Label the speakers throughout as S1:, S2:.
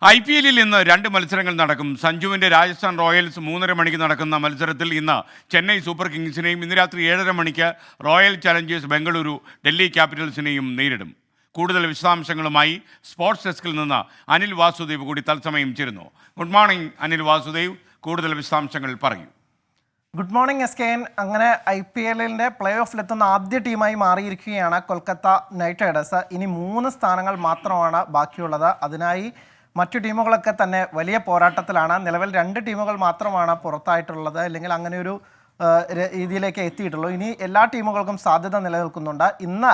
S1: IPL-ൽ ഇന്ന് 2 മത്സരങ്ങൾ നടക്കും. സഞ്ജുവിൻ്റെ രാജസ്ഥാൻ റോയൽസ് 3:30 മണിക്ക് നടക്കുന്ന മത്സരത്തിൽ ഇന്ന് ചെന്നൈ സൂപ്പർ കിങ്സിനെയും ഇന്ന് രാത്രി 7:30 മണിക്ക് റോയൽ ചലഞ്ചേഴ്സ് ബംഗളൂരു ഡൽഹി ക്യാപിറ്റൽസിനെയും നേരിടും. കൂടുതൽ വിശദാംശങ്ങളുമായി സ്പോർട്സ് ഡെസ്കിൽ നിന്ന് അനിൽ വാസുദേവ് കൂടി തത്സമയം ചേരുന്നു. ഗുഡ് മോർണിംഗ് അനിൽ വാസുദേവ്, കൂടുതൽ വിശദാംശങ്ങൾ പറയൂ.
S2: Good morning SKN. അങ്ങനെ IPL-ന്റെ പ്ലേ ഓഫിലെത്തുന്ന ആദ്യ ടീമായി മാറിയിരിക്കുകയാണ് കൊൽക്കത്ത നൈറ്റ് റൈഡേഴ്സ്. ഇനി 3 സ്ഥാനങ്ങൾ മാത്രമാണ് ബാക്കിയുള്ളത്. അതിനായി മറ്റു ടീമുകളൊക്കെ തന്നെ വലിയ പോരാട്ടത്തിലാണ്. നിലവിൽ 2 ടീമുകൾ മാത്രമാണ് പുറത്തായിട്ടുള്ളത്, അല്ലെങ്കിൽ അങ്ങനെ ഒരു രീതിയിലേക്ക് എത്തിയിട്ടുള്ളൂ. ഇനി എല്ലാ ടീമുകൾക്കും സാധ്യത നിലനിൽക്കുന്നുണ്ട്. ഇന്ന്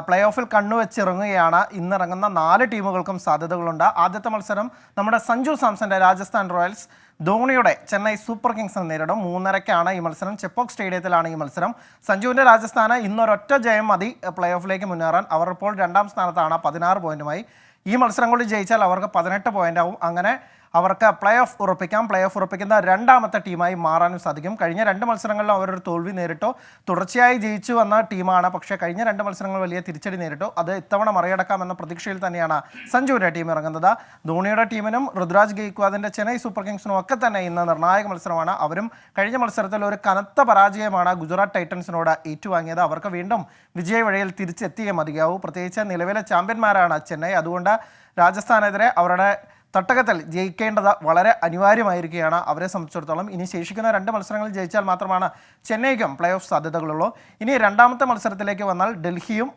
S2: പ്ലേ ഓഫിൽ കണ്ണുവെച്ചിറങ്ങുകയാണ്. ഇന്നിറങ്ങുന്ന 4 ടീമുകൾക്കും സാധ്യതകളുണ്ട്. ആദ്യത്തെ മത്സരം നമ്മുടെ സഞ്ജു സാംസന്റെ രാജസ്ഥാൻ റോയൽസ് ധോണിയുടെ ചെന്നൈ സൂപ്പർ കിങ്സിനെ നേരിടും. 3:30-ക്കാണ് ഈ മത്സരം. ചെപ്പോക്ക് സ്റ്റേഡിയത്തിലാണ് ഈ മത്സരം. സഞ്ജുവിൻ്റെ രാജസ്ഥാന് ഇന്നൊരൊറ്റ ജയം മതി പ്ലേ ഓഫിലേക്ക് മുന്നേറാൻ. അവർ ഇപ്പോൾ 2ാം സ്ഥാനത്താണ് 16 പോയിന്റുമായി. ഈ മത്സരം കൂടി ജയിച്ചാൽ അവർക്ക് 18 പോയിന്റ് ആവും. അങ്ങനെ അവർക്ക് പ്ലേ ഓഫ് ഉറപ്പിക്കാം. പ്ലേ ഓഫ് ഉറപ്പിക്കുന്ന 2ാമത്തെ ടീമായി മാറാനും സാധിക്കും. കഴിഞ്ഞ 2 മത്സരങ്ങളിലും അവരൊരു തോൽവി നേരിട്ടു. തുടർച്ചയായി ജയിച്ചു വന്ന ടീമാണ്, പക്ഷേ കഴിഞ്ഞ 2 മത്സരങ്ങൾ വലിയ തിരിച്ചടി നേരിട്ടു. അത് ഇത്തവണ മറികടക്കാമെന്ന പ്രതീക്ഷയിൽ തന്നെയാണ് സഞ്ജുവിൻ്റെ ടീം ഇറങ്ങുന്നത്. ധോണിയുടെ ടീമിനും ഋതുരാജ് ഗെയ്ക്വാദിൻ്റെ ചെന്നൈ സൂപ്പർ കിങ്സിനും ഒക്കെ തന്നെ ഇന്ന് നിർണായക മത്സരമാണ്. അവരും കഴിഞ്ഞ മത്സരത്തിൽ ഒരു കനത്ത പരാജയമാണ് ഗുജറാത്ത് ടൈറ്റൻസിനോട് ഏറ്റുവാങ്ങിയത്. അവർക്ക് വീണ്ടും വിജയ വഴിയിൽ തിരിച്ചെത്തിയേ മതിയാവൂ. പ്രത്യേകിച്ച് നിലവിലെ ചാമ്പ്യന്മാരാണ് ചെന്നൈ. അതുകൊണ്ട് രാജസ്ഥാനെതിരെ അവരുടെ തട്ടകത്തിൽ ജയിക്കേണ്ടത് വളരെ അനിവാര്യമായിരിക്കുകയാണ് അവരെ സംബന്ധിച്ചിടത്തോളം. ഇനി ശേഷിക്കുന്ന 2 മത്സരങ്ങളിൽ ജയിച്ചാൽ മാത്രമാണ് ചെന്നൈക്കും പ്ലേ ഓഫ് സാധ്യതകളുള്ളൂ. ഇനി 2ാമത്തെ മത്സരത്തിലേക്ക് വന്നാൽ ഡൽഹിയും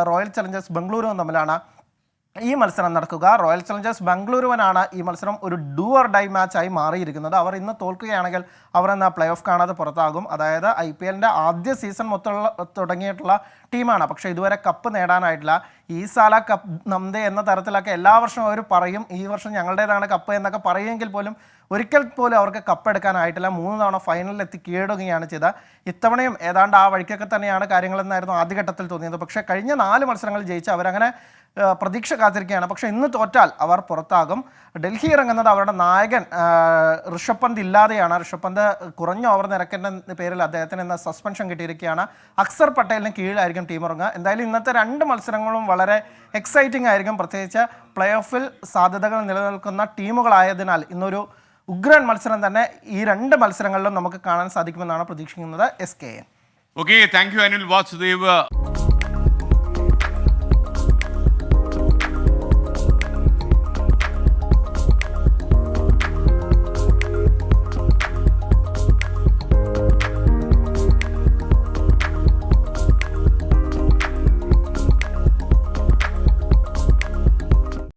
S2: റോയൽ ചലഞ്ചേഴ്സ് ബംഗളൂരുവും തമ്മിലാണ് ഈ മത്സരം നടക്കുക. റോയൽ ചലഞ്ചേഴ്സ് ബംഗളൂരുവിനാണ് ഈ മത്സരം ഒരു ഡു ഓർ ഡൈ മാച്ചായി മാറിയിരിക്കുന്നത്. അവർ ഇന്ന് തോൽക്കുകയാണെങ്കിൽ അവർ ഇന്ന് പ്ലേ ഓഫ് കാണാതെ പുറത്താകും. അതായത് IPL-ന്റെ ആദ്യ സീസൺ തുടങ്ങിയിട്ടുള്ള ടീമാണ്, പക്ഷേ ഇതുവരെ കപ്പ് നേടാനായിട്ടില്ല. ഈ സാല കപ്പ് നംദേ എന്ന തരത്തിലൊക്കെ എല്ലാ വർഷവും അവർ പറയും, ഈ വർഷം ഞങ്ങളുടേതാണ് കപ്പ് എന്നൊക്കെ പറയുമെങ്കിൽ പോലും ഒരിക്കൽ പോലും അവർക്ക് കപ്പ് എടുക്കാനായിട്ടില്ല. 3 തവണ ഫൈനലിലെത്തി കീഴടങ്ങുകയാണ് ചെയ്തത്. ഇത്തവണയും ഏതാണ്ട് ആ വഴിക്കൊക്കെ തന്നെയാണ് കാര്യങ്ങളെന്നായിരുന്നു ആദ്യഘട്ടത്തിൽ തോന്നിയത്. പക്ഷേ കഴിഞ്ഞ 4 മത്സരങ്ങൾ ജയിച്ച് അവരങ്ങനെ പ്രതീക്ഷ കാത്തിരിക്കുകയാണ്. പക്ഷേ ഇന്ന് തോറ്റാൽ അവർ പുറത്താകും. ഡൽഹി ഇറങ്ങുന്നത് അവരുടെ നായകൻ ഋഷഭ് പന്ത് ഇല്ലാതെയാണ്. ഋഷഭ് പന്ത് കുറഞ്ഞ ഓവർ നിരക്കിൻ്റെ പേരിൽ അദ്ദേഹത്തിന് ഇന്ന് സസ്പെൻഷൻ കിട്ടിയിരിക്കുകയാണ്. അക്സർ പട്ടേലിന് കീഴിലായിരിക്കും ടീം ഇറങ്ങുക. എന്തായാലും ഇന്നത്തെ 2 മത്സരങ്ങളും വളരെ എക്സൈറ്റിംഗ് ആയിരിക്കും. പ്രത്യേകിച്ച് പ്ലേ ഓഫിൽ സാധ്യതകൾ നിലനിൽക്കുന്ന ടീമുകളായതിനാൽ ഇന്നൊരു ഉഗ്രൻ മത്സരം തന്നെ ഈ 2 മത്സരങ്ങളിലും നമുക്ക് കാണാൻ സാധിക്കുമെന്നാണ് പ്രതീക്ഷിക്കുന്നത്. SKN.
S1: Okay, thank you Anil Vasudev.